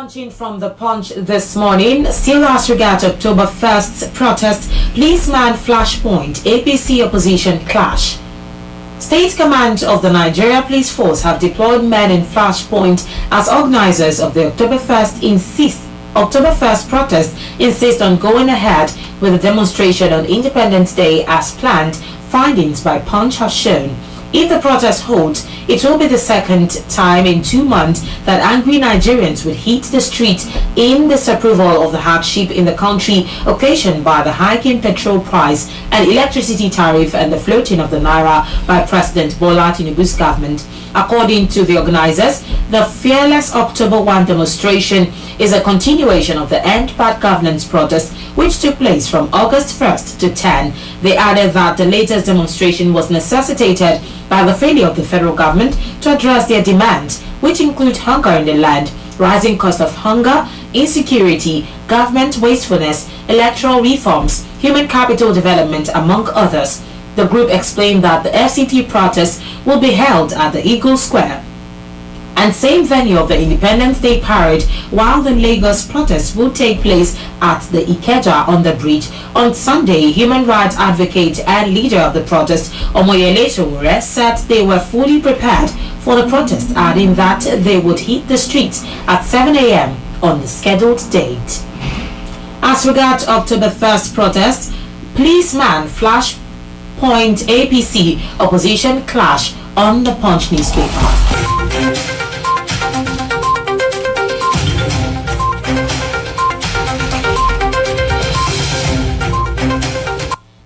Launching from the Punch this morning, still as regards October 1st protest, policeman flashpoint, APC opposition clash. State command of the Nigeria Police Force have deployed men in flashpoint as organizers of the October 1st protest insist on going ahead with the demonstration on Independence Day as planned, findings by Punch have shown. If the protest holds, it will be the second time in 2 months that angry Nigerians would hit the streets in disapproval of the hardship in the country occasioned by the hike in petrol price and electricity tariff and the floating of the naira by President Bola Tinubu's government. According to the organizers, the Fearless October 1 demonstration is a continuation of the End Bad Governance protest, which took place from August 1st to 10. They added that the latest demonstration was necessitated by the failure of the federal government to address their demands, which include hunger in the land, rising cost of hunger, insecurity, government wastefulness, electoral reforms, human capital development, among others. The group explained that the FCT protest will be held at the Eagle Square and same venue of the Independence Day parade, while the Lagos protest will take place at the Ikeja on the bridge. On Sunday, human rights advocate and leader of the protest, Omoyele Sowore, said they were fully prepared for the protest, adding that they would hit the streets at 7 a.m. on the scheduled date. As regards October 1st protest, policeman flashpoint APC opposition clash on the Punch newspaper.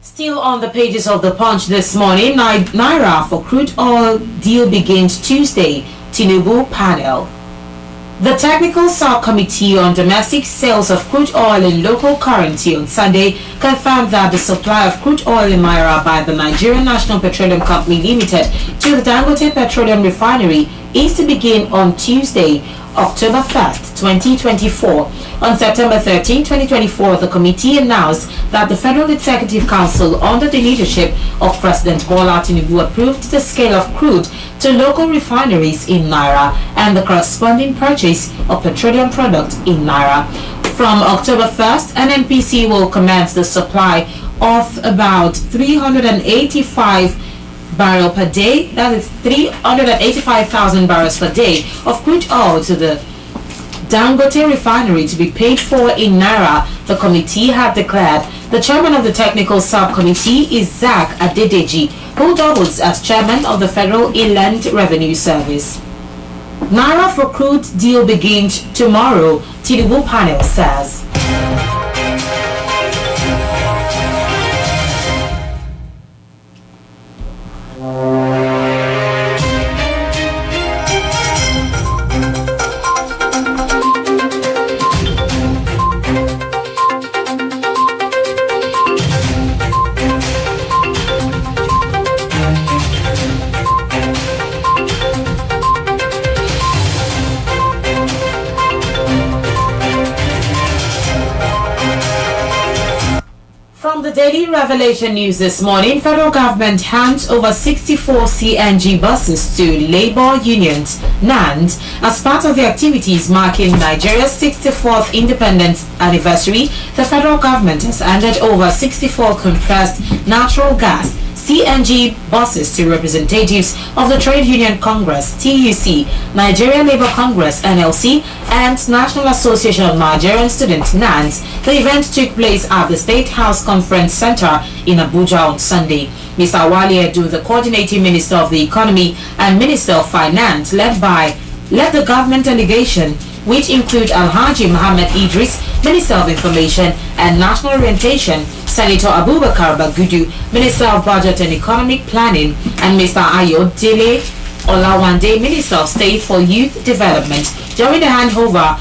Still on the pages of the Punch this morning, Naira for crude oil deal begins Tuesday, Tinubu panel. The Technical Subcommittee on Domestic Sales of Crude Oil in Local Currency on Sunday confirmed that the supply of crude oil in Naira by the Nigerian National Petroleum Company Limited to the Dangote Petroleum Refinery is to begin on Tuesday, October 1st, 2024. On September 13, 2024, the committee announced that the Federal Executive Council, under the leadership of President Bola Tinubu, approved the sale of crude to local refineries in Naira and the corresponding purchase of petroleum products in Naira. From October 1st, NNPC will commence the supply of about 385 barrel per day, that is 385,000 barrels per day of crude oil to the Dangote refinery to be paid for in Naira, the committee had declared. The chairman of the technical subcommittee is Zach Adedeji, who doubles as chairman of the Federal Inland Revenue Service. Naira for crude deal begins tomorrow, Tinubu panel says. From the Daily Revelation News this morning, federal government hands over 64 CNG buses to labor unions, NAND, as part of the activities marking Nigeria's 64th independence anniversary. The federal government has handed over 64 compressed natural gas CNG buses to representatives of the Trade Union Congress, TUC, Nigeria Labour Congress, NLC, and National Association of Nigerian Students, NANS. The event took place at the State House Conference Center in Abuja on Sunday. Mr. Wali Edu, the coordinating Minister of the Economy and Minister of Finance, led the government delegation, which include Alhaji Mohammed Idris, Minister of Information and National Orientation, Senator Abubakar Bagudu, Minister of Budget and Economic Planning, and Mr. Ayodele Olawande, Minister of State for Youth Development. During the handover,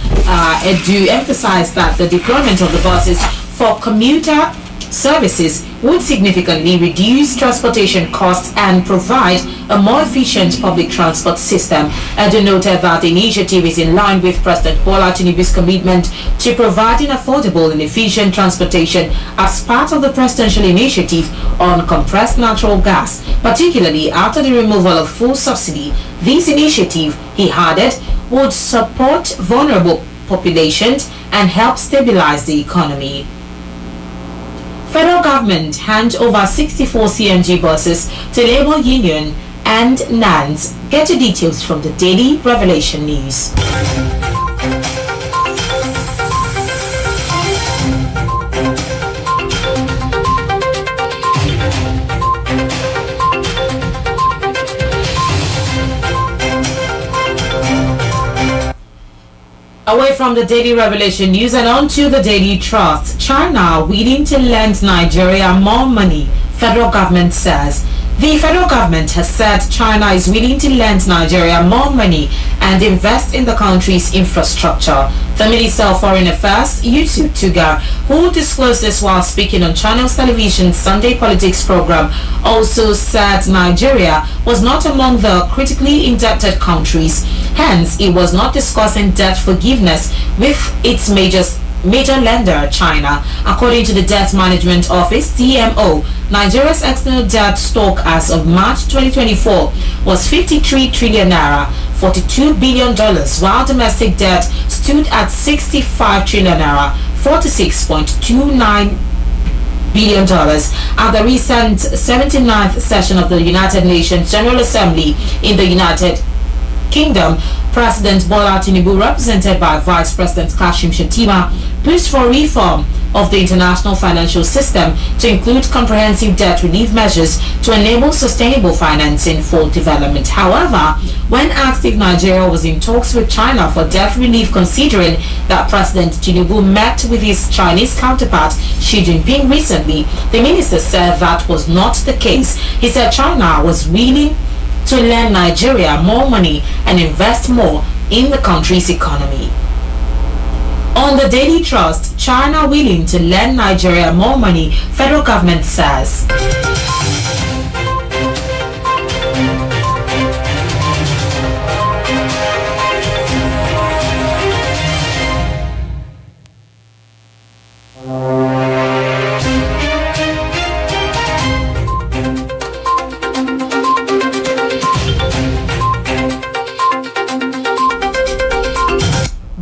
Edu emphasized that the deployment of the buses for commuter services would significantly reduce transportation costs and provide a more efficient public transport system. Edu noted that the initiative is in line with President Bola Tinubu's commitment to providing affordable and efficient transportation as part of the presidential initiative on compressed natural gas, particularly after the removal of full subsidy. This initiative, he added, would support vulnerable population and help stabilize the economy. Federal government hand over 64 CNG buses to Labour Union and NANS. Get the details from the Daily Revelation News. Away from the Daily Revelation News and on to the Daily Trust. China willing to lend Nigeria more money, federal government says. The federal government has said China is willing to lend Nigeria more money and invest in the country's infrastructure. The Minister of Foreign Affairs, Yusuf Tugar, who disclosed this while speaking on Channels Television's Sunday Politics program, also said Nigeria was not among the critically indebted countries. Hence, it was not discussing debt forgiveness with its major lender, China. According to the Debt Management Office, DMO, Nigeria's external debt stock as of March 2024 was 53 trillion naira, $42 billion, while domestic debt stood at 65 trillion naira, $46.29 billion. At the recent 79th session of the United Nations General Assembly in the United Kingdom, President Bola Tinubu, represented by Vice President Kashim Shettima, pushed for reform of the international financial system to include comprehensive debt relief measures to enable sustainable financing for development. However, when asked if Nigeria was in talks with China for debt relief, considering that President Tinubu met with his Chinese counterpart Xi Jinping recently, the minister said that was not the case. He said China was willing to lend Nigeria more money and invest more in the country's economy. On the Daily Trust, China willing to lend Nigeria more money, federal government says.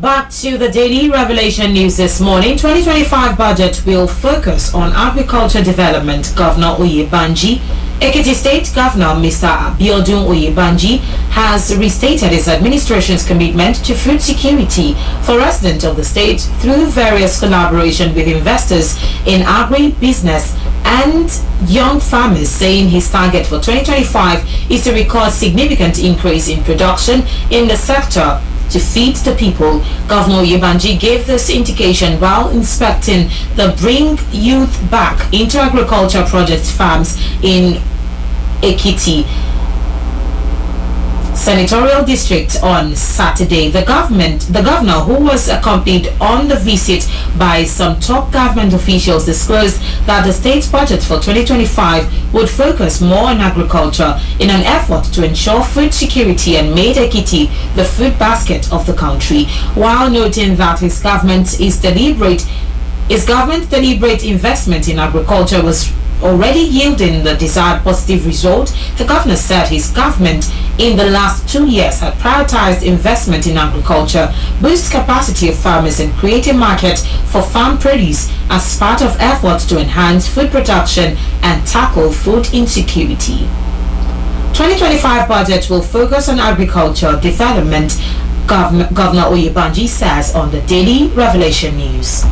Back to the Daily Revelation News this morning. 2025 budget will focus on agriculture development. Governor Oyebanji, Ekiti State Governor Mr. Abiodun Oyebanji, has restated his administration's commitment to food security for residents of the state through various collaboration with investors in agri-business and young farmers, saying his target for 2025 is to record significant increase in production in the sector to feed the people. Governor Oyebanji gave this indication while inspecting the Bring Youth Back into Agriculture project farms in Ekiti Senatorial District on Saturday. The governor, who was accompanied on the visit by some top government officials, disclosed that the state's budget for 2025 would focus more on agriculture in an effort to ensure food security and made Ekiti the food basket of the country, while noting that his government's deliberate investment in agriculture was already yielding the desired positive result. The governor said his government in the last 2 years had prioritized investment in agriculture, boost capacity of farmers and create a market for farm produce as part of efforts to enhance food production and tackle food insecurity. 2025 budget will focus on agriculture development, Governor Oyebanji says on the Daily Revelation News.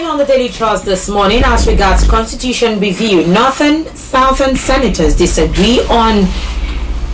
On the Daily Trust this morning, as regards constitution review, northern southern senators disagree on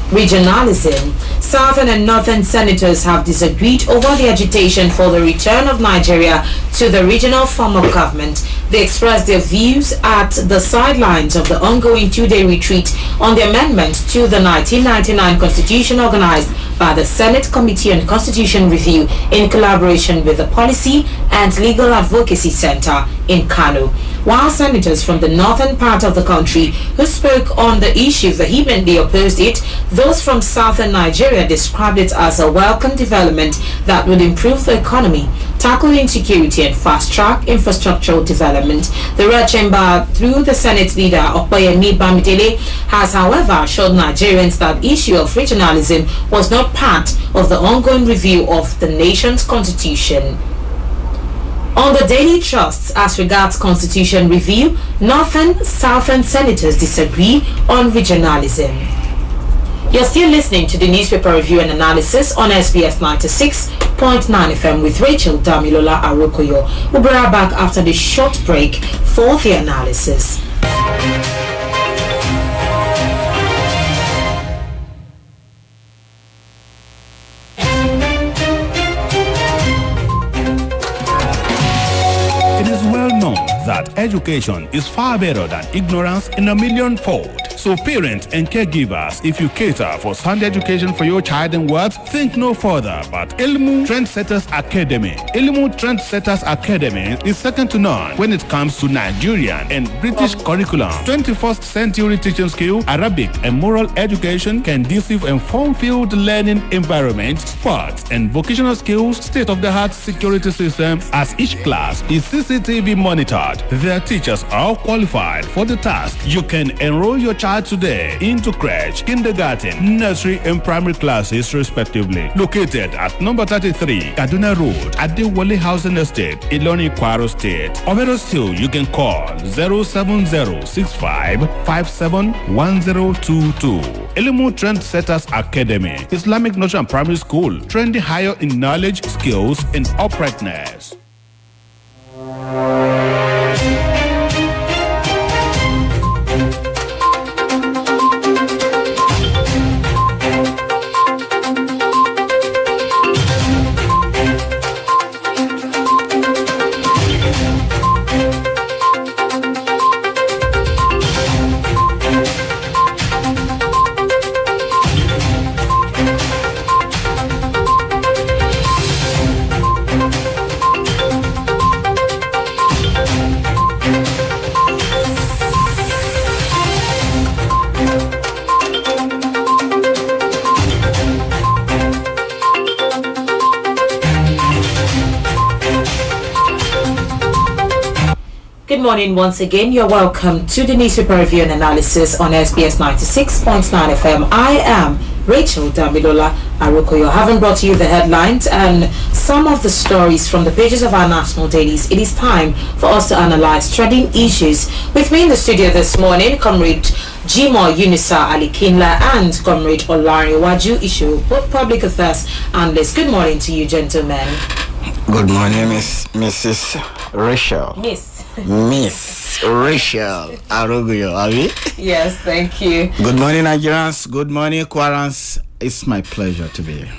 regionalism. Southern and northern senators have disagreed over the agitation for the return of Nigeria to the regional form of government. They expressed their views at the sidelines of the ongoing two-day retreat on the amendment to the 1999 Constitution organized by the Senate Committee on Constitution Review in collaboration with the Policy and Legal Advocacy Center in Kano. While senators from the northern part of the country who spoke on the issue vehemently opposed it, those from southern Nigeria described it as a welcome development that would improve the economy, tackle insecurity and fast-track infrastructural development. The Red Chamber, through the Senate leader Okoyemi Bamidele, has however assured Nigerians that the issue of regionalism was not part of the ongoing review of the nation's constitution. On the daily trusts as regards constitution review, northern, southern senators disagree on regionalism. You're still listening to the newspaper review and analysis on SBS 96.9 FM with Rachel Damilola Arokoyo. We'll be right back after the short break for the analysis. That education is far better than ignorance in a millionfold. So parents and caregivers, if you cater for sound education for your child and words, think no further but Ilmu Trendsetters Academy. Ilmu Trendsetters Academy is second to none when it comes to Nigerian and British curriculum. 21st century teaching skill, Arabic and moral education, conducive and fun-filled learning environment, sports and vocational skills, state-of-the-art security system as each class is CCTV monitored. Their teachers are qualified for the task. You can enroll your child today into crèche, kindergarten, nursery and primary classes respectively. Located at number 33 Kaduna Road at the Wale Housing Estate, Iloni, Kwara State. Or better still, you can call 07065571022. Ilmu Trendsetters Academy, Islamic Nursery and Primary School, trending higher in knowledge, skills and uprightness. Good morning once again. You're welcome to the newspaper review and analysis on SBS 96.9 FM. I am Rachel Damilola Arokoyo. Having brought you the headlines and some of the stories from the pages of our national dailies, it is time for us to analyze trending issues. With me in the studio this morning, comrade YUNUSA Alikinla and comrade OLAREWAJU ISHOWO, both public affairs analysts. Good morning to you, gentlemen. Good morning, Mrs. Rachel. Miss Rachel Arokoyo, are we? Yes, thank you. Good morning, Nigerians. Good morning, Kwarans. It's my pleasure to be here.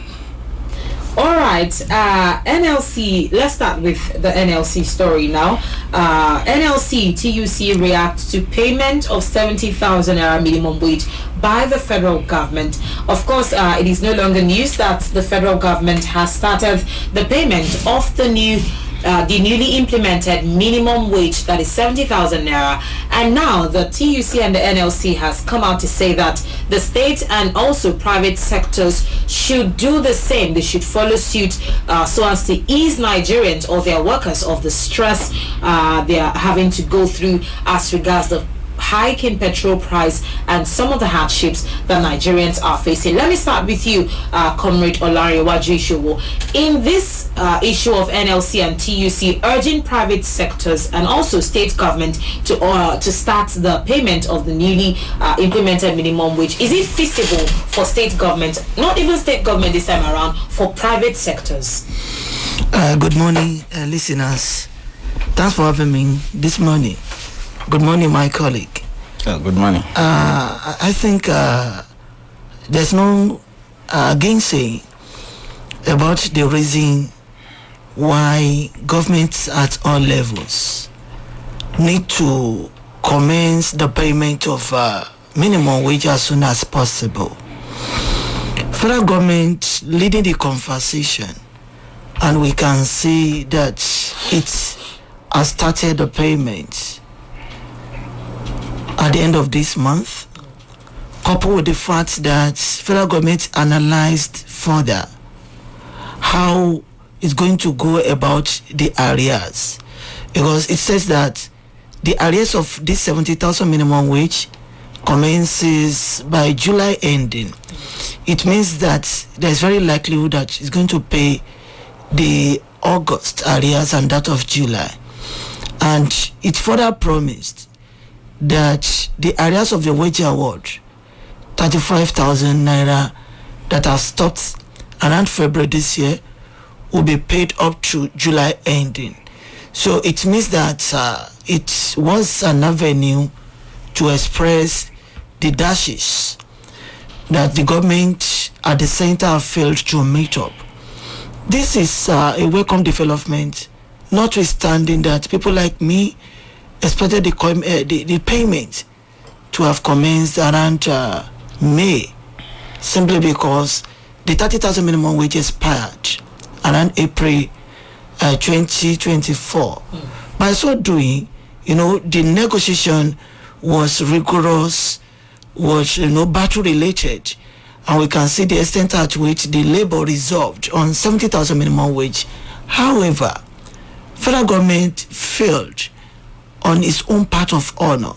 All right, NLC, let's start with the NLC story now. NLC TUC reacts to payment of 70,000 naira minimum wage by the federal government. Of course, it is no longer news that the federal government has started the payment of the newly implemented minimum wage, that is 70,000 naira, and now the TUC and the NLC has come out to say that the state and also private sectors should do the same. They should follow suit so as to ease Nigerians or their workers of the stress they are having to go through as regards the hike in petrol price and some of the hardships that Nigerians are facing. Let me start with you, comrade OLAREWAJU ISHOWO. In this issue of NLC and TUC urging private sectors and also state government to start the payment of the newly implemented minimum wage, is it feasible for state government, not even state government this time around, for private sectors? Good morning, listeners. Thanks for having me this morning. Good morning, my colleague. Good morning. I think there's no gainsaying about the reason why governments at all levels need to commence the payment of minimum wage as soon as possible. Federal government leading the conversation, and we can see that it has started the payment at the end of this month, coupled with the fact that federal government analyzed further how it's going to go about the arrears, because it says that the arrears of this 70,000 minimum wage commences by July ending. It means that there's very likelihood that it's going to pay the August arrears and that of July. And it further promised that the arrears of the wage award, 35,000 naira, that have stopped around February this year, will be paid up to July ending. So it means that it was an avenue to express the dashes that the government at the center have failed to meet up. This is a welcome development, notwithstanding that people like me expected the payment to have commenced around May, simply because the 30,000 minimum wage expired around April 2024. By so doing, the negotiation was rigorous, was battle related, and we can see the extent at which the labor resolved on 70,000 minimum wage. However, federal government failed on its own part of honor,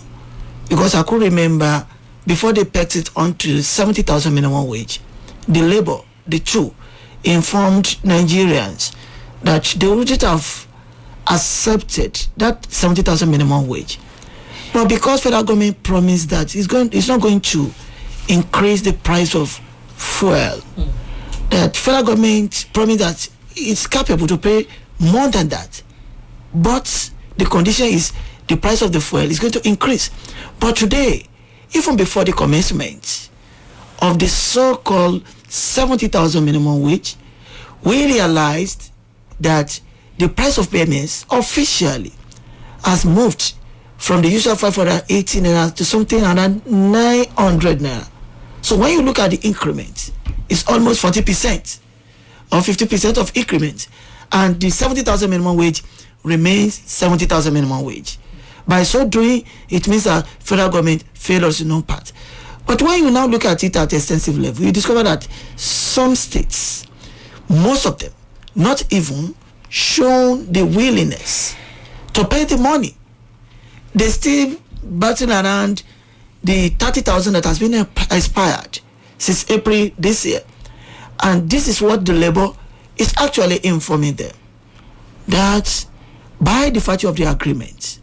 because I could remember before they pegged it onto 70,000 minimum wage, the labor, the two, informed Nigerians that they wouldn't have accepted that 70,000 minimum wage. But because federal government promised that it's not going to increase the price of fuel, that federal government promised that it's capable to pay more than that. But the condition is the price of the fuel is going to increase. But today, even before the commencement of the so-called 70,000 minimum wage, we realized that the price of payments officially has moved from the usual 580 naira to something around 900 naira. So when you look at the increment, it's almost 40% or 50% of increment, and the 70,000 minimum wage remains 70,000 minimum wage. By so doing, it means that federal government fails in no part. But when you now look at it at extensive level, you discover that some states, most of them, not even shown the willingness to pay the money. They still batting around the 30,000 that has been expired since April this year. And this is what the labor is actually informing them, that by the virtue of the agreement,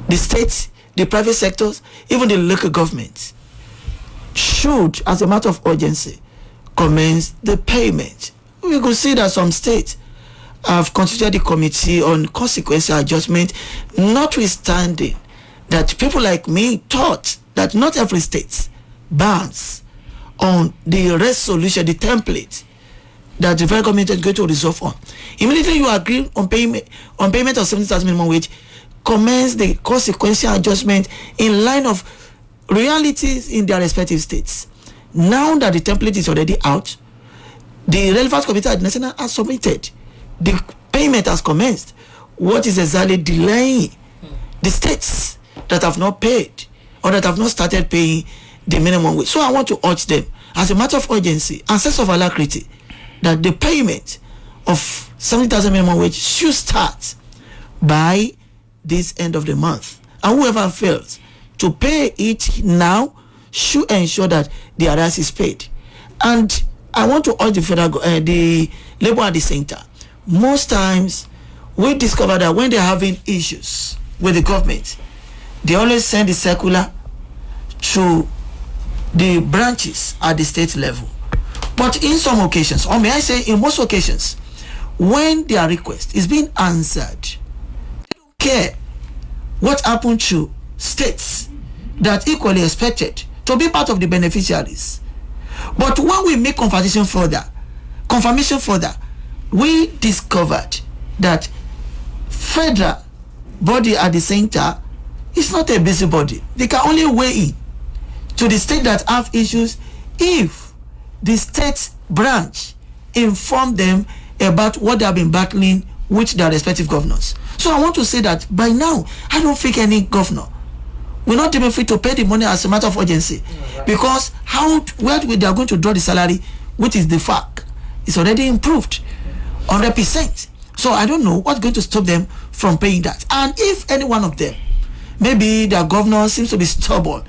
the states, the private sectors, even the local governments should, as a matter of urgency, commence the payment. We could see that some states have constituted the committee on consequential adjustment, notwithstanding that people like me thought that not every state bounds on the resolution, the template that the federal government is going to resolve on. Immediately you agree on payment of 70,000 minimum wage, commence the consequential adjustment in line of realities in their respective states. Now that the template is already out, the relevant committee at the national has submitted. The payment has commenced. What is exactly delaying the states that have not paid or that have not started paying the minimum wage? So I want to urge them, as a matter of urgency and sense of alacrity, that the payment of 70,000 minimum wage should start by this end of the month. And whoever fails to pay it now should ensure that the arrears is paid. And I want to urge the labor at the center. Most times, we discover that when they're having issues with the government, they always send the circular to the branches at the state level. But in some occasions, or may I say in most occasions, when their request is being answered, they don't care what happened to states that equally expected to be part of the beneficiaries. But when we make confirmation further, we discovered that federal body at the center is not a busybody. They can only weigh in to the state that have issues if the state branch inform them about what they have been battling with their respective governors. So I want to say that by now, I don't think any governor will not even free to pay the money as a matter of urgency, because where they are going to draw the salary, which is the fact, is already improved 100%. So I don't know what's going to stop them from paying that. And if any one of them, maybe their governor seems to be stubborn,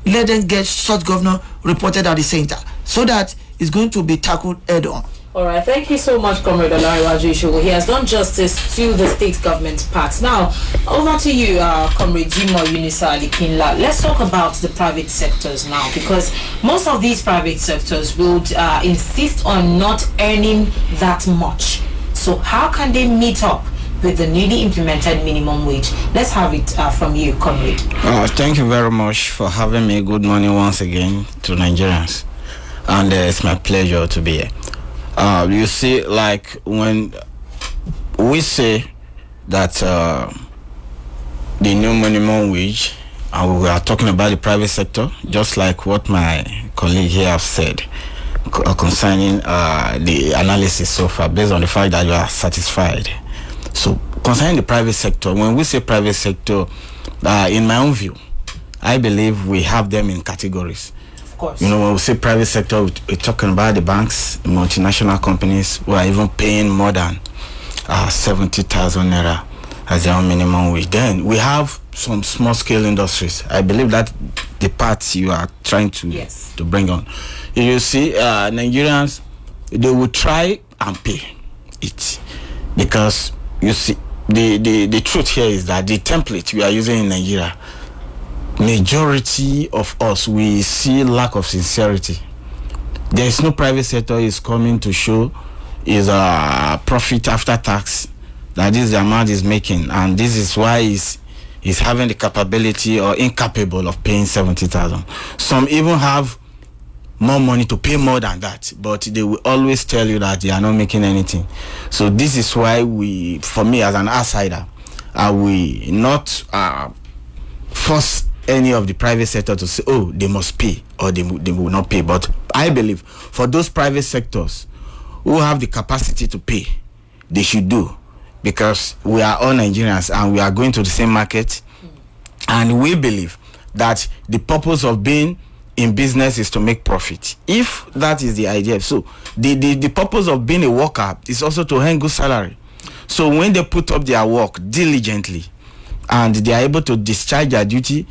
let them get such governor reported at the center, so that it's going to be tackled head on. All right, thank you so much, Comrade OLAREWAJU ISHOWO. He has done justice to the state government part. Now, over to you, Comrade YUNUSA ALIKINLA. Let's talk about the private sectors now, because most of these private sectors would insist on not earning that much. So how can they meet up with the newly implemented minimum wage? Let's have it from you, Comrade. Thank you very much for having me. Good morning once again to Nigerians. And it's my pleasure to be here. You see, like when we say that the new minimum wage, and we are talking about the private sector, just like what my colleague here have said concerning the analysis so far, based on the fact that you are satisfied. So concerning the private sector, when we say private sector, in my own view, I believe we have them in categories. Course. You know, when we say private sector, we're talking about the banks, multinational companies who are even paying more than 70,000 naira as their own minimum wage. Then we have some small scale industries. I believe that the part you are trying to bring on. You see, Nigerians, they will try and pay it, because you see, the truth here is that the template we are using in Nigeria, majority of us, we see lack of sincerity. There is no private sector is coming to show is a profit after tax, that is the amount is making, and this is why is having the capability or incapable of paying 70,000. Some even have more money to pay more than that, but they will always tell you that they are not making anything. So this is why we, for me as an outsider, we not force any of the private sector to say, oh, they must pay or they will not pay. But I believe for those private sectors who have the capacity to pay, they should do, because we are all Nigerians and we are going to the same market, and we believe that the purpose of being in business is to make profit. If that is the idea, so the purpose of being a worker is also to earn good salary. So when they put up their work diligently and they are able to discharge their duty,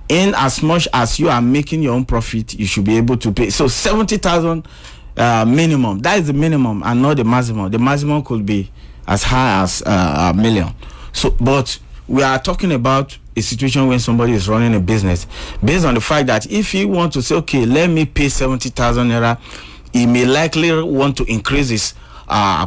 in as much as you are making your own profit, you should be able to pay. So 70,000 minimum, that is the minimum and not the maximum. The maximum could be as high as a million. So, but we are talking about a situation when somebody is running a business based on the fact that if he wants to say, okay, let me pay 70,000 naira, he may likely want to increase his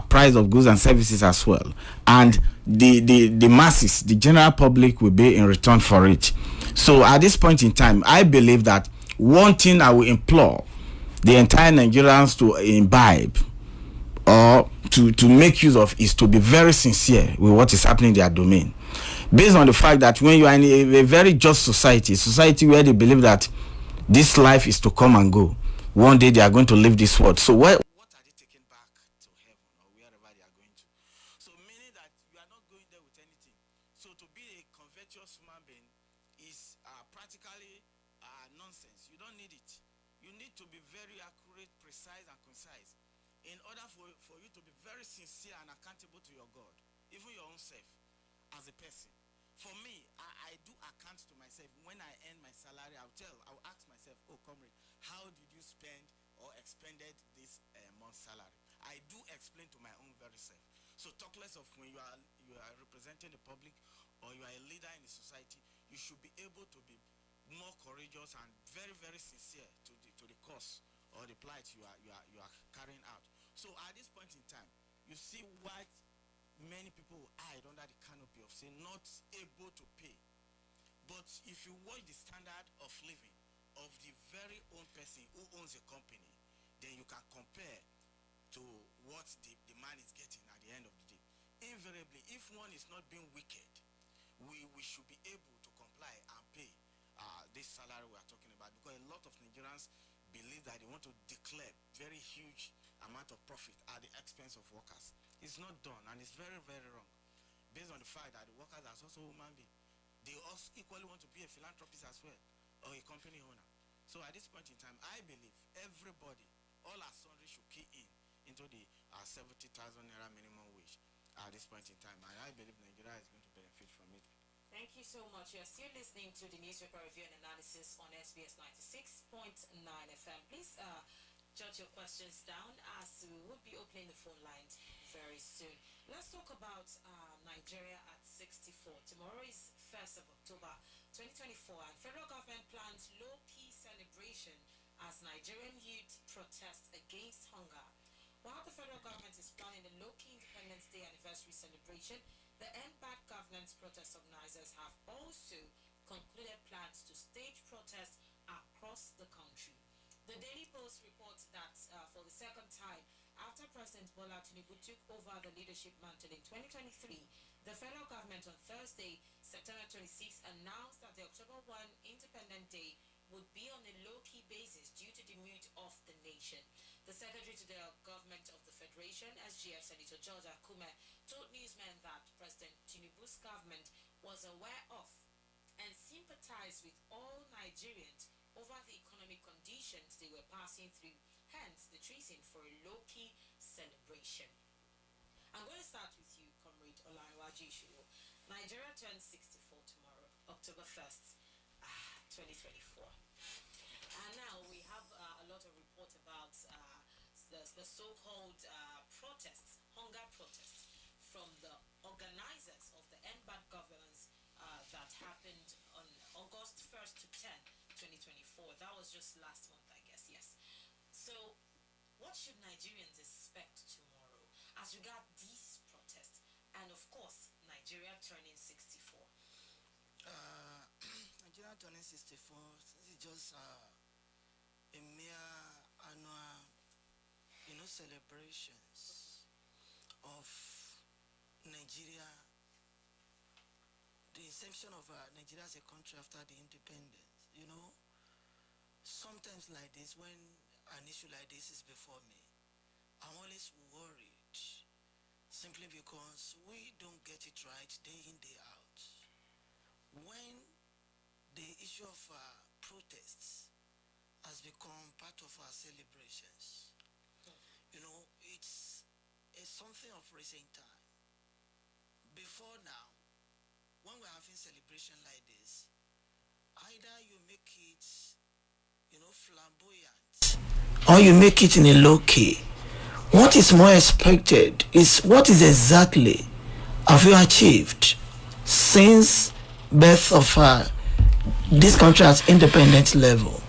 price of goods and services as well, and the masses, the general public, will be in return for it. So at this point in time, I believe that one thing I will implore the entire Nigerians to imbibe or to make use of is to be very sincere with what is happening in their domain, based on the fact that when you are in a very just society where they believe that this life is to come and go, one day they are going to leave this world. So what are they taking back to heaven or wherever they are going to? So meaning that you are not going there with anything. So to be a covetous human being is practically nonsense. You don't need it. You need to be very accurate, precise, and concise in order for you to be very sincere and accountable to your God, even your own self as a person. For me, I do account to myself. When I earn my salary, I'll ask myself, oh, comrade, how did you spend or expended this month's salary? I do explain to my own very self. So talk less of when you are representing the public or you are a leader in the society, you should be able to be more courageous and very, very sincere to the cause or the plight you are carrying out. So at this point in time, you see why many people hide under the canopy of saying not able to pay. But if you watch the standard of living of the very own person who owns a company, then you can compare to what the man is getting at the end of the day. Invariably, if one is not being wicked, we should be able to comply and pay this salary we are talking about, because a lot of Nigerians believe that they want to declare very huge amount of profit at the expense of workers. It's not done, and it's very, very wrong, based on the fact that the workers are also human beings. They also equally want to be a philanthropist as well, or a company owner. So at this point in time, I believe everybody, all our sundry, should key into the 70,000 naira minimum wage at this point in time, and I believe Nigeria is going to benefit from it. Thank you so much. You're still listening to the newspaper review and analysis on SBS 96.9 FM. Please jot your questions down, as we will be opening the phone lines very soon. Let's talk about Nigeria at 64. Tomorrow is 1st of October 2024, and federal government plans low-key celebration as Nigerian youth protest against hunger. While the federal government is planning the low-key Independence Day anniversary celebration, the End Bad Governance protest organizers have also concluded plans to stage protests across the country. The Daily Post reports that for the second time after President Bola Tinubu took over the leadership mantle in 2023, the federal government on Thursday, September 26, announced that the October 1 Independent Day would be on a low-key basis due to the mood of the nation. The Secretary to the Government of the Federation, SGF Senator George Akume, told newsmen that President Tinubu's government was aware of and sympathized with all Nigerians over the economic conditions they were passing through, hence the treason for a low-key celebration. I'm going to start with you, Comrade OLAREWAJU ISHOWO. Nigeria turns 64 tomorrow, October 1st, 2024. And now we have a lot of reports about the so-called protests, hunger protests, from the organizers of the End Bad Governance that happened on August 1st to 10th, 2024. That was just last month, I guess, yes. So, what should Nigerians expect tomorrow as regard these protests? And of course, Nigeria turning 64. Nigeria turning 64 is just a mere annual, celebrations of Nigeria, the inception of Nigeria as a country after the independence. Sometimes like this, when an issue like this is before me, I'm always worried, simply because we don't get it right day in, day out. When the issue of protests has become part of our celebrations, it's something of recent time. Before now, when we're having celebration like this, either you make it, flamboyant, or you make it in a low key. What is more expected is what is exactly have you achieved since birth of this country at independent level.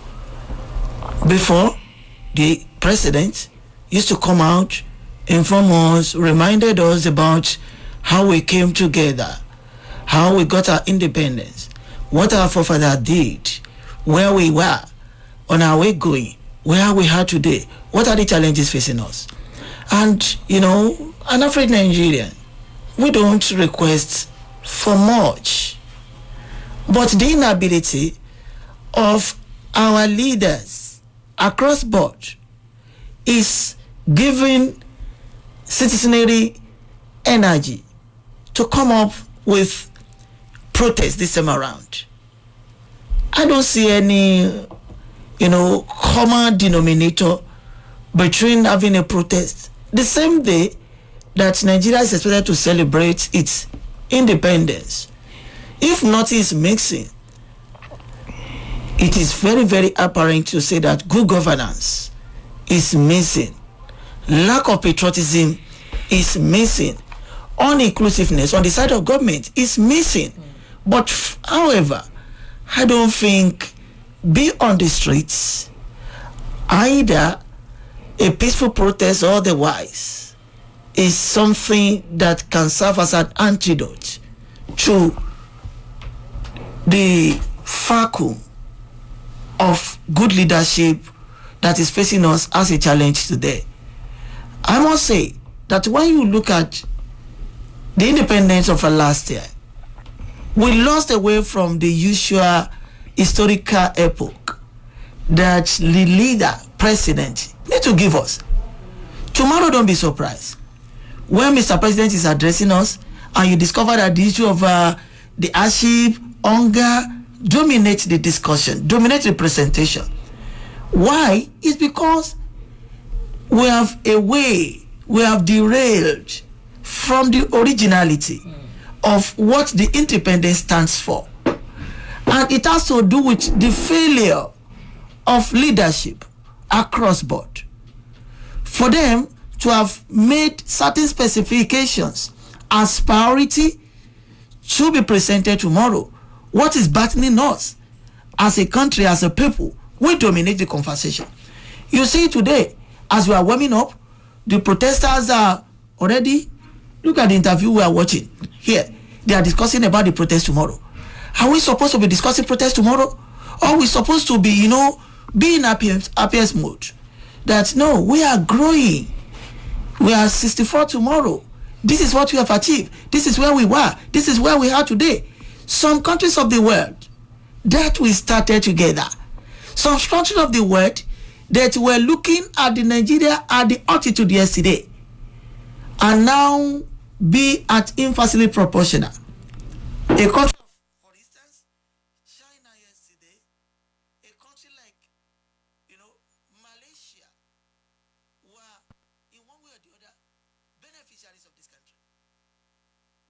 Before, the president used to come out, inform us, reminded us about how we came together, how we got our independence, what our forefathers did, where we were, on our way going, where we are today, what are the challenges facing us. And, an African Nigerian, we don't request for much. But the inability of our leaders across board is giving citizenry energy to come up with protests this time around. I don't see any, common denominator between having a protest the same day that Nigeria is expected to celebrate its independence. If nothing is mixing, it is very, very apparent to say that good governance is missing. Lack of patriotism is missing. Uninclusiveness on the side of government is missing. But, however, I don't think be on the streets, either a peaceful protest or otherwise, is something that can serve as an antidote to the vacuum of good leadership that is facing us as a challenge today. I must say that when you look at the independence of last year, We lost away from the usual historical epoch that the leader, president, need to give us. Tomorrow, don't be surprised when Mr. President is addressing us and you discover that the issue of the hardship, hunger dominates the discussion, dominates the presentation. Why? It's because we have derailed from the originality of what the independence stands for. And it has to do with the failure of leadership across board. For them to have made certain specifications as priority to be presented tomorrow, what is battling us as a country, as a people, we dominate the conversation. You see today, as we are warming up, the protesters are already, look at the interview we are watching here. They are discussing about the protest tomorrow. Are we supposed to be discussing protest tomorrow? Or are we supposed to be, be in happiest mode? That no, we are growing. We are 64 tomorrow. This is what we have achieved. This is where we were. This is where we are today. Some countries of the world that we started together. Some countries of the world that were looking at the Nigeria at the altitude yesterday are now be at inversely proportional. A country, for instance, China yesterday, a country like, Malaysia, were in one way or the other beneficiaries of this country.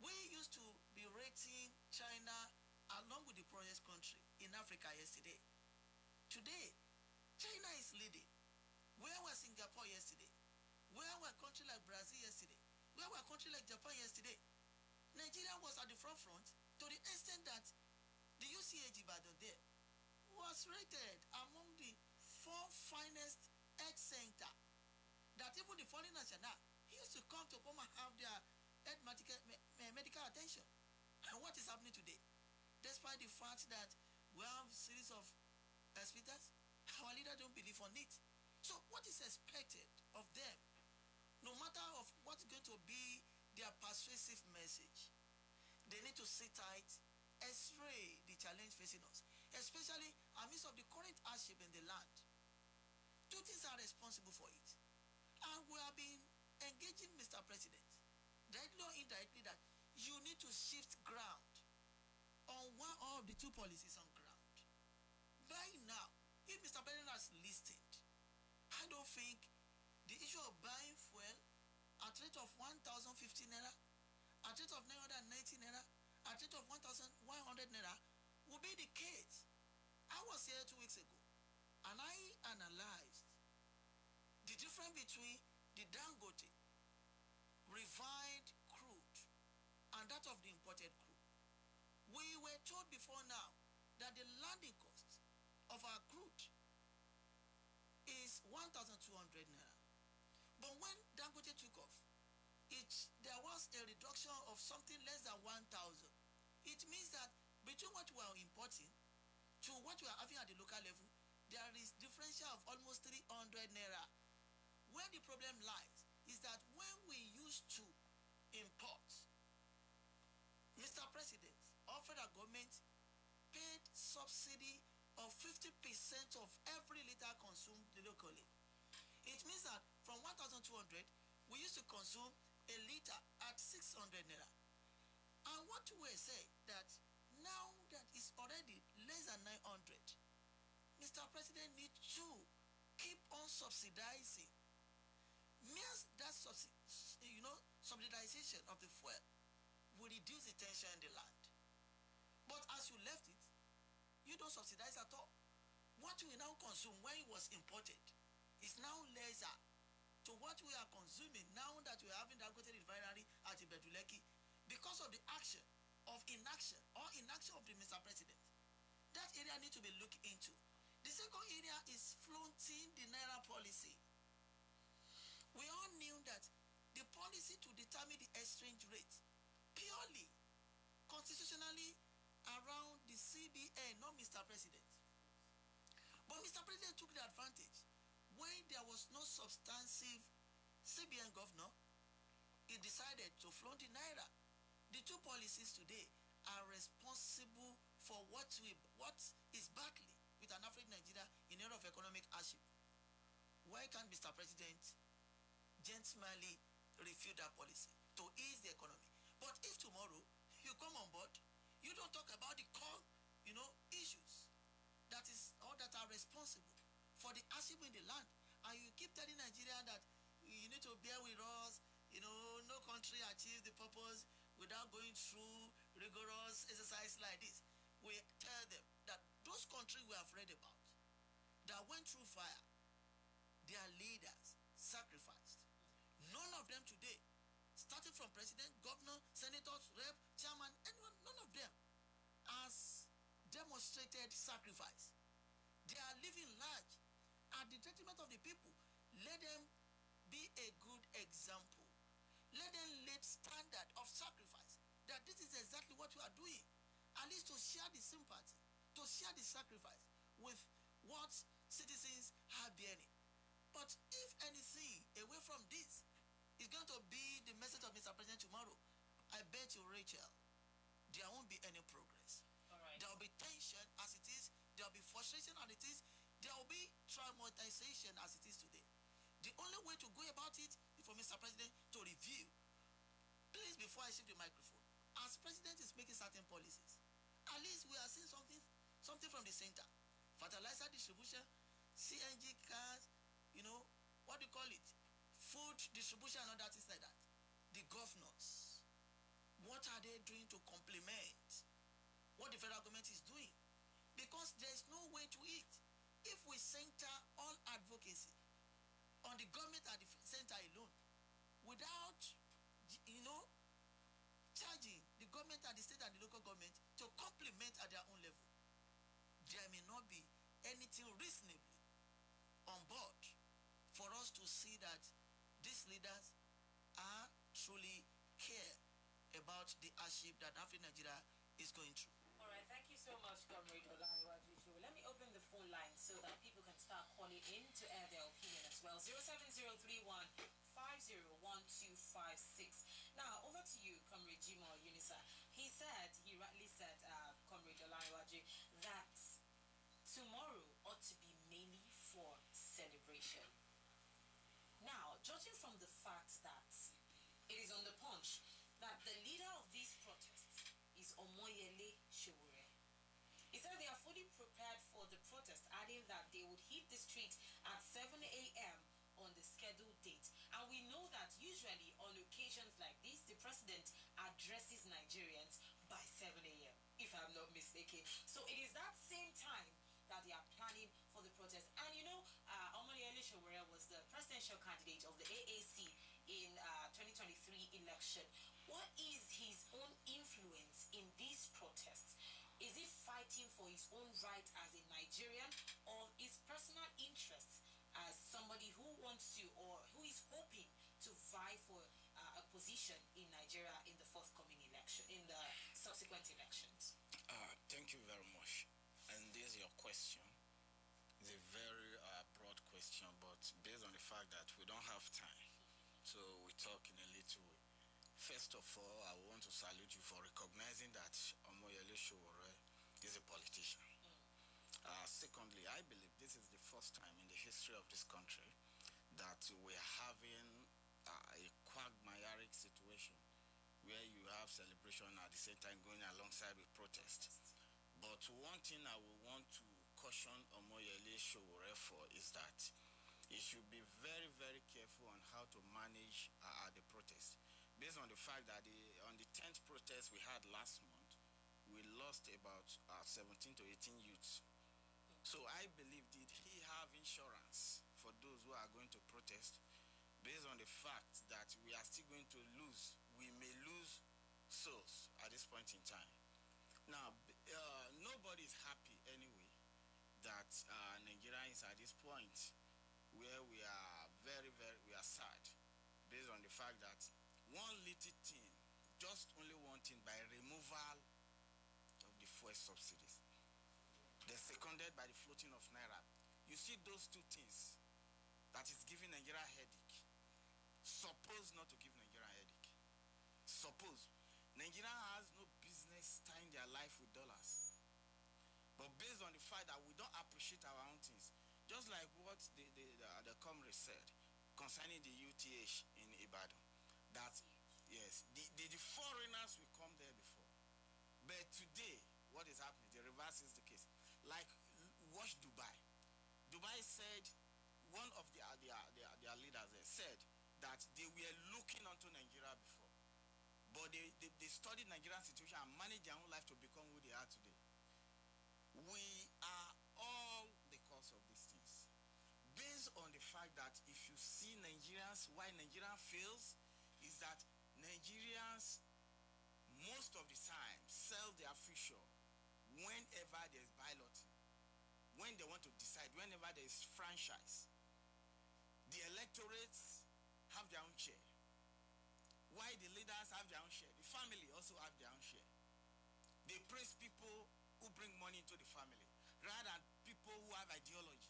We used to be rating China along with the poorest country in Africa yesterday. Today, China is leading. Where was Singapore yesterday? Where were countries like Brazil yesterday? Where were countries like Japan yesterday? Nigeria was at the front to the extent that the UCAG Ibadan there was rated among the 4 finest health center. That even the foreign national used to come and have their health medical attention. And what is happening today? Despite the fact that we have a series of hospitals, our leaders don't believe on it. So what is expected of them, no matter of what's going to be their persuasive message, they need to sit tight, x-ray the challenge facing us, especially amidst of the current hardship in the land. 2 things are responsible for it. And we have been engaging Mr. President, directly or indirectly, that you need to shift ground on one of the 2 policies on ground. By now, if Mr. President has listened, I don't think the issue of buying fuel at rate of 1,050 naira, at rate of 990 naira, at rate of 1,100 naira will be the case. I was here 2 weeks ago and I analyzed the difference between the Dangote refined crude and that of the imported crude. We were told before now that the landing cost of our crude is 1,200 naira. But when Dangote took off, there was a reduction of something less than 1,000. It means that between what we are importing to what we are having at the local level, there is differential of almost 300 naira. Where the problem lies is that when we used to import, Mr. President, our federal government paid subsidy of 50% of every liter consumed locally. It means that from 1,200, we used to consume a liter at 600 naira. And what we say that now that it's already less than 900, Mr. President needs to keep on subsidizing. Means that subsidization of the fuel will reduce the tension in the land. But as you left it, you don't subsidize at all. What we now consume when it was imported is now lesser to what we are consuming now that we are having Dangote refinery at Ibeduleki because of the inaction of the Mr. President. That area needs to be looked into. The second area is flaunting the Naira policy. We all knew that the policy to determine the exchange rate purely, constitutionally, around the CBN, not Mr. President. But Mr. President took the advantage. When there was no substantive CBN governor, he decided to flaunt the Naira. The 2 policies today are are responsible for what is battling with an African Nigeria in area of economic hardship. Why can't Mr. President gently refute that policy to ease the economy? But if tomorrow you come on board, you don't talk about the core, issues that are responsible for the hardship in the land, and you keep telling Nigeria that you need to bear with us, no country achieves the purpose without going through rigorous exercise like this. We tell them that those countries we have read about that went through fire, their leaders sacrificed. None of them today, starting from president, governor, senators, rep, chairman, anyone, none of them has demonstrated sacrifice. They are living large at the detriment of the people. Let them be a good example. Let them lay standard of sacrifice, that this is exactly what we are doing. At least to share the sympathy, to share the sacrifice with what citizens are bearing. But if anything away from this is going to be the message of Mr. President tomorrow, I bet you, Rachel, there won't be any progress. All right. There will be tension as it is. There will be frustration as it is. There will be traumatization as it is today. The only way to go about it is for Mr. President to review. Please, before I shift the microphone, as President is making certain policies, at least we are seeing something from the center. Fertilizer distribution, CNG cars, what do you call it? Food distribution and other things like that. The governors, what are they doing to complement what the federal government is doing? Because there is no way to it. If we center all advocacy on the government at the center alone, without, charging the government at the state and the local government to complement at their own level, there may not be anything reasonably on board for us to see that these leaders are truly care about the hardship that African Nigeria is going through. All right, thank you so much, Comrade OLAREWAJU ISHOWO. Let me open the phone line so that people can start calling in to air their opinion as well. 07031 501256. Now, over to you, Comrade Jimo Yunusa. He rightly said, Comrade OLAREWAJU, that tomorrow ought to be mainly for celebration. Now, judging from the fact that it is on the punch that the leader of these protests is Omoyele Sowore. He said they are fully prepared for the protest, adding that they would hit the street at 7 a.m. on the scheduled date. And we know that usually on occasions like this, the president addresses Nigerians by 7 a.m., if I'm not mistaken. So it is that same time that they are planning for the protest. And Omoyele Sowore was the presidential candidate of the AAC in 2023 election. What is his own influence in these protests? Is he fighting for his own right as a Nigerian, or his personal interests as somebody who wants to, or who is hoping to vie for a position in Nigeria in the forthcoming election, in the subsequent elections? Thank you very much. And this is your question. It's a very broad question, but based on the fact that we don't have time, so we talk in a little way. First of all, I want to salute you for recognizing that Omoyele Sowore is a politician. Secondly, I believe this is the first time in the history of this country that we are having a quagmire situation where you have celebration at the same time going alongside with protest. But one thing I will want to caution Omoyele Sowore for is that he should be very, very careful on how to manage the protest. Based on the fact that on the 10th protest we had last month, we lost about 17 to 18 youths. So I believe, did he have insurance for those who are going to protest? Based on the fact that we are still going to lose, we may lose souls at this point in time. Now, nobody is happy anyway that Nigeria is at this point where we are we are sad, based on the fact that one little thing, just only one thing, by removal of the fuel subsidies, they're seconded by the floating of Naira. You see those two things that is giving Nigeria a headache. Suppose not to give Nigeria a headache. Suppose Nigeria has no business harvest tying their life with dollars. But based on the fact that we don't appreciate our own things, just like what the comrade said concerning the UTH in Ibadan, that yes, the foreigners will come there before. But today, what is happening? The reverse is the case. Like, watch Dubai. Dubai said, one of their leaders there said that they were looking onto Nigeria before. But they studied Nigerian situation and managed their own life to become who they are today. We are all the cause of these things. Based on the fact that if you see Nigerians, why Nigeria fails, is that Nigerians most of the time sell their future whenever there's balloting, when they want to decide, whenever there is franchise. The electorates have their own share. Why the leaders have their own share? The family also have their own share. They praise people who bring money into the family, rather than people who have ideology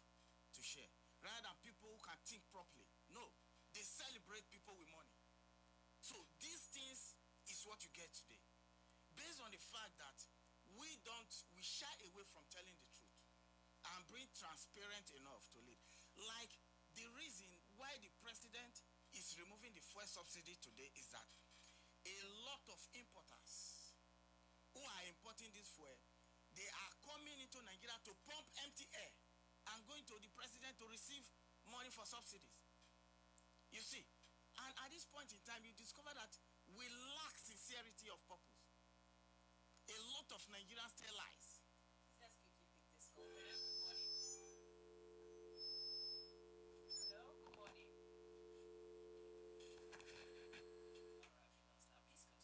to share, rather than people who can think properly. No, they celebrate people with money. So these things is what you get today. Based on the fact that we shy away from telling the truth and being transparent enough to lead. Like, the reason why the president is removing the fuel subsidy today is that a lot of importers who are importing this fuel, they are coming into Nigeria to pump empty air and going to the president to receive money for subsidies. You see, and at this point in time, you discover that we lack sincerity of purpose. A lot of Nigerians tell lies. Let's quickly pick this call. Hello, good morning. Hello, good morning. All right, please continue.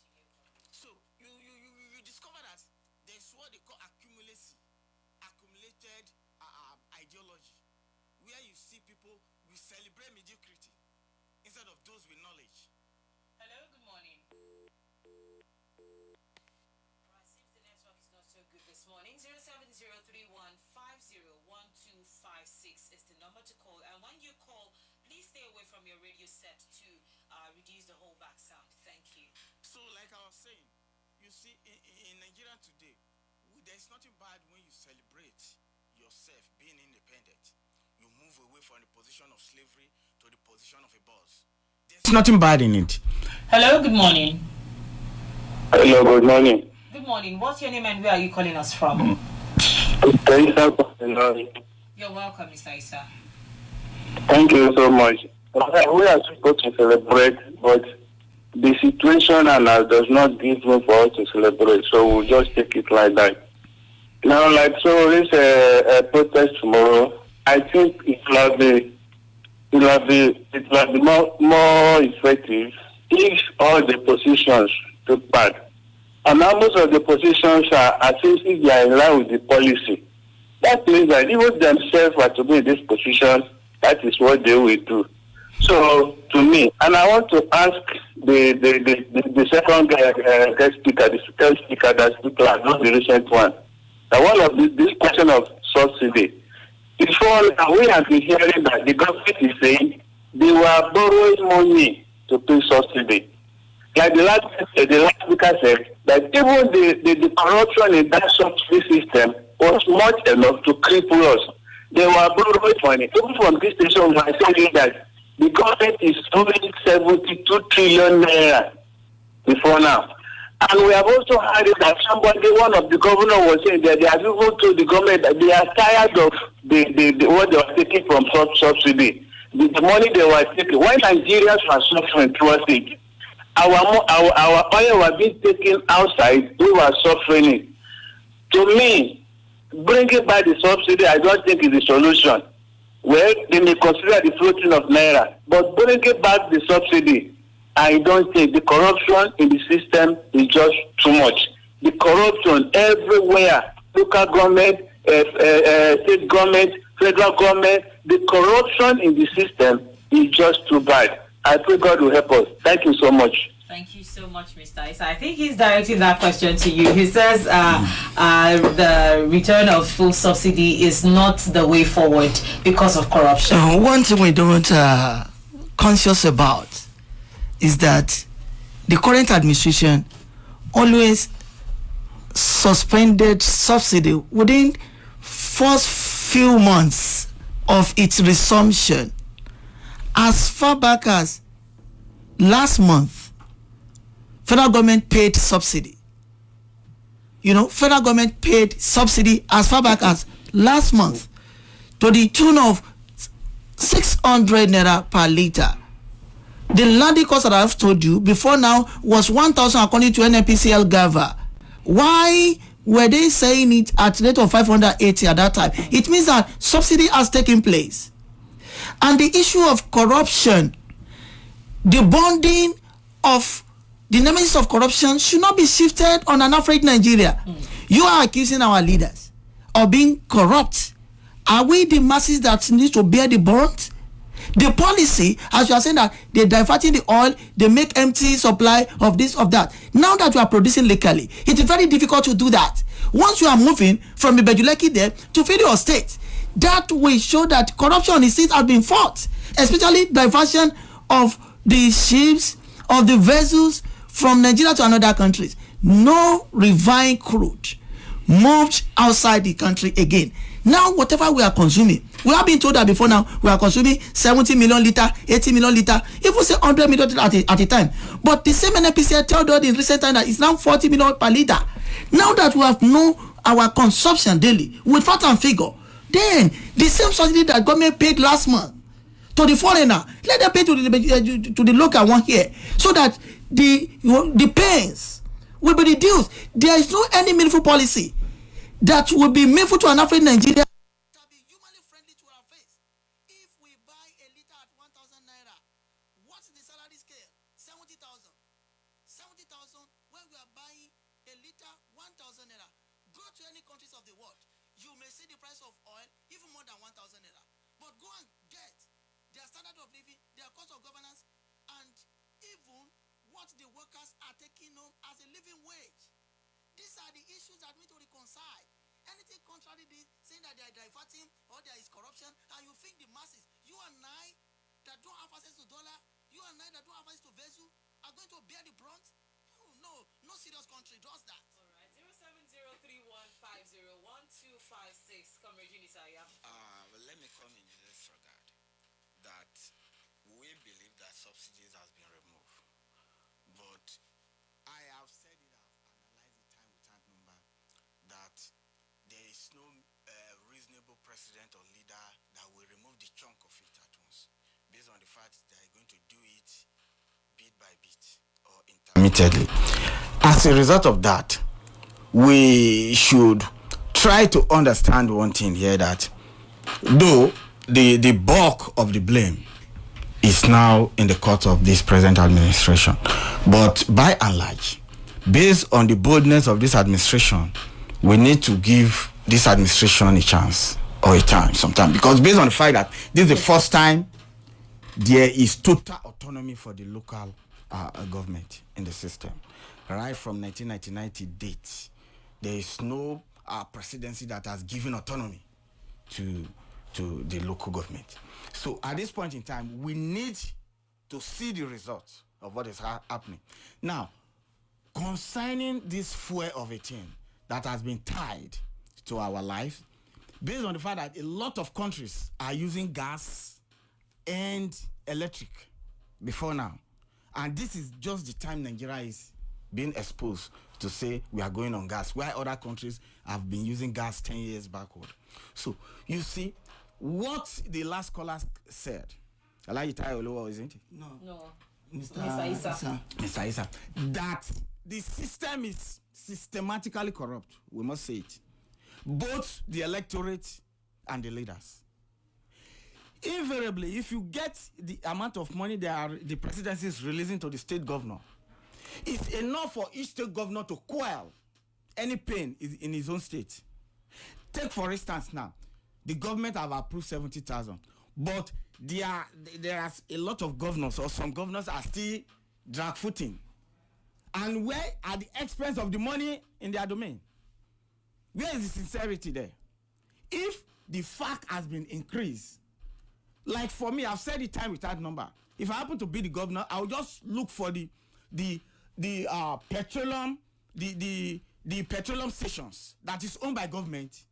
So you discover that there's what they call accumulated ideology, where you see people will celebrate mediocrity instead of those with knowledge. Hello, good morning. Alright, seems the network is not so good this morning. 07031501256 is the number to call. And when you call, please stay away from your radio set to reduce the whole back sound. Thank you. So, like I was saying, you see, in Nigeria today, there's nothing bad when you celebrate yourself being independent. You move away from the position of slavery to the position of a boss. There's nothing bad in it. Hello, good morning. Hello, good morning. Good morning. What's your name and where are you calling us from? You're welcome, Mr. Isa. Thank you so much. We are supposed to celebrate, but the situation and us does not give room for us to celebrate, so we'll just take it like that. Now, like, so this protest tomorrow, I think it will be more effective if all the positions took part. And now most of the positions are as if they are in line with the policy. That means that even themselves are to be in this position, that is what they will do. So, to me, and I want to ask the second guest speaker, the first speaker that spoke, not the recent one, that one of this question of subsidy. Before now, we have been hearing that the government is saying they were borrowing money to pay subsidy. Like the last speaker said, that even the corruption in that subsidy system was much enough to cripple us. They were borrowing money. Even from this station, we are saying that the government is owing 72 trillion naira before now. And we have also heard that one of the governors was saying that they have even told the government that they are tired of what they were taking from subsidy. The money they were taking. When Nigerians were suffering towards it, our oil was being taken outside, we were suffering it. To me, bringing back the subsidy, I don't think is the solution. Well, they may consider the floating of naira, but bringing back the subsidy, I don't think the corruption in the system is just too much. The corruption everywhere, local government, state government, federal government, the corruption in the system is just too bad. I pray God will help us. Thank you so much. Thank you so much, Mr. Isa. I think he's directing that question to you. He says the return of full subsidy is not the way forward because of corruption. One thing we don't conscious about is that the current administration always suspended subsidy within first few months of its resumption. As far back as last month, federal government paid subsidy. Federal government paid subsidy as far back as last month to the tune of 600 naira per liter. The landing cost that I've told you before now was 1,000 according to NNPCL Gava. Why were they saying it at rate of 580 at that time? It means that subsidy has taken place. And the issue of corruption, the bonding of the nemesis of corruption should not be shifted on an African Nigeria. You are accusing our leaders of being corrupt. Are we the masses that need to bear the brunt? The policy, as you are saying that they're diverting the oil, they make empty supply of this, of that. Now that you are producing locally, it is very difficult to do that. Once you are moving from Ibejuleki there to feed your state, that will show that corruption in state has been fought, especially diversion of the ships, of the vessels from Nigeria to another countries. No refined crude moved outside the country again. Now, whatever we are consuming, we have been told that before now, we are consuming 70 million liter, 80 million liter, even say 100 million liter at a time. But the same NPCL told us in recent time that it's now 40 million per liter. Now that we have known our consumption daily with fact and figure, then the same subsidy that government paid last month to the foreigner, let them pay to the local one here, so that the pains will be reduced. There is no any meaningful policy that will be meaningful to an African Nigeria. That be humanly friendly to our face. If we buy a liter at 1,000 naira, what's the salary scale? 70,000. 70,000 when we are buying a liter 1,000 naira. Go to any countries of the world, you may see the price of oil even more than 1,000 naira. But go and get their standard of living, their cost of governance, and even what the workers are taking home as a living wage. These are the issues that we need to reconcile. Anything contrary to saying that they are diverting or there is corruption, and you think the masses, you and I that don't have access to dollar, you and I that don't have access to vessel, are going to bear the brunt? No serious country does that. All right, 07031501256. Comrade Yunus Alikinla. Well, let me come in this regard. That we believe that subsidies has been removed, but I have said it, I've analyzed the time with tank number, that there is no reasonable president or leader that will remove the chunk of it at once, based on the fact they are going to do it bit by bit or intermittently. As a result of that, we should try to understand one thing here, that though the bulk of the blame is now in the court of this present administration, but by and large, based on the boldness of this administration, we need to give this administration a chance or a time sometime, because based on the fact that this is the first time there is total autonomy for the local government in the system. Right from 1999 to date, there is no presidency that has given autonomy to the local government. So at this point in time, we need to see the results of what is happening. Now, concerning this fuel of a thing that has been tied to our life, based on the fact that a lot of countries are using gas and electric before now, and this is just the time Nigeria is being exposed to say we are going on gas, while other countries have been using gas 10 years backward. So you see what the last caller said. Olowo, isn't it? No. Mr. Isa, that the system is systematically corrupt. We must say it. Both the electorate and the leaders. Invariably, if you get the amount of money the presidency is releasing to the state governor, it's enough for each state governor to quell any pain in his own state. Take for instance now, the government have approved 70,000, but there are a lot of governors, or some governors are still drag footing, and where at the expense of the money in their domain. Where is the sincerity there? If the FAC has been increased, like for me, I've said it time with that number. If I happen to be the governor, I'll just look for the petroleum, the the petroleum stations that is owned by government,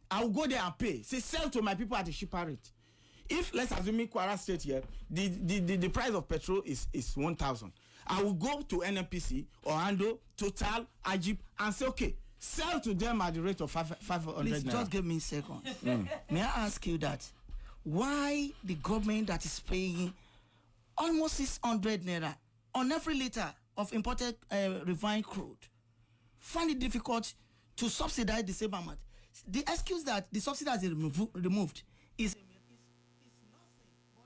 I will go there and pay. Say sell to my people at a cheaper rate. If let's assume in Kwara State here, the price of petrol is 1,000. I will go to NNPC or Ando, Total, Ajib, and say okay, sell to them at the rate of 500. Please just give me a second. May I ask you that? Why the government that is paying almost 600 naira on every liter of imported refined crude find it difficult to subsidize the same amount? The excuse that the subsidy has been removed is nothing but false. I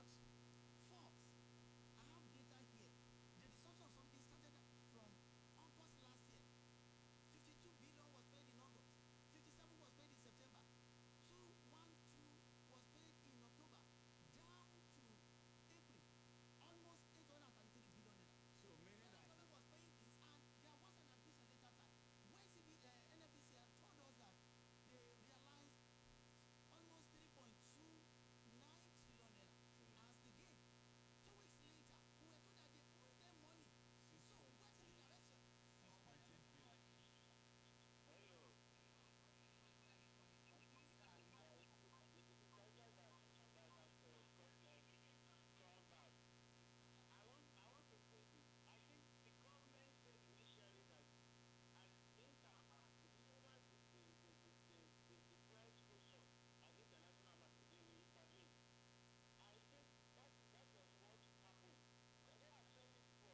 have data here. The resumption of something started from August last year. 52 billion was paid in August. 57 was paid in September. 212 was paid in October. Down to April, almost 833 billion naira. So many that was paying this, and there was an increase at later time. When NFDC had told us that they realized almost 3.29 trillion naira as the gain. 2 weeks later, we were told that they owed them money. So what's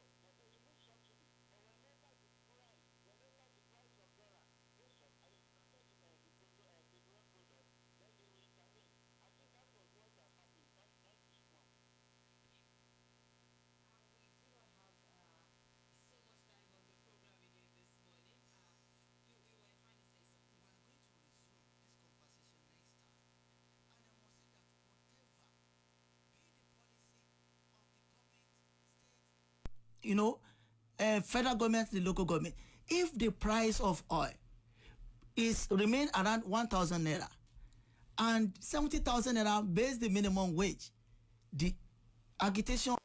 the direction? You know, federal government, the local government, if the price of oil is remain around 1,000 naira and 70,000 naira base the minimum wage, the agitation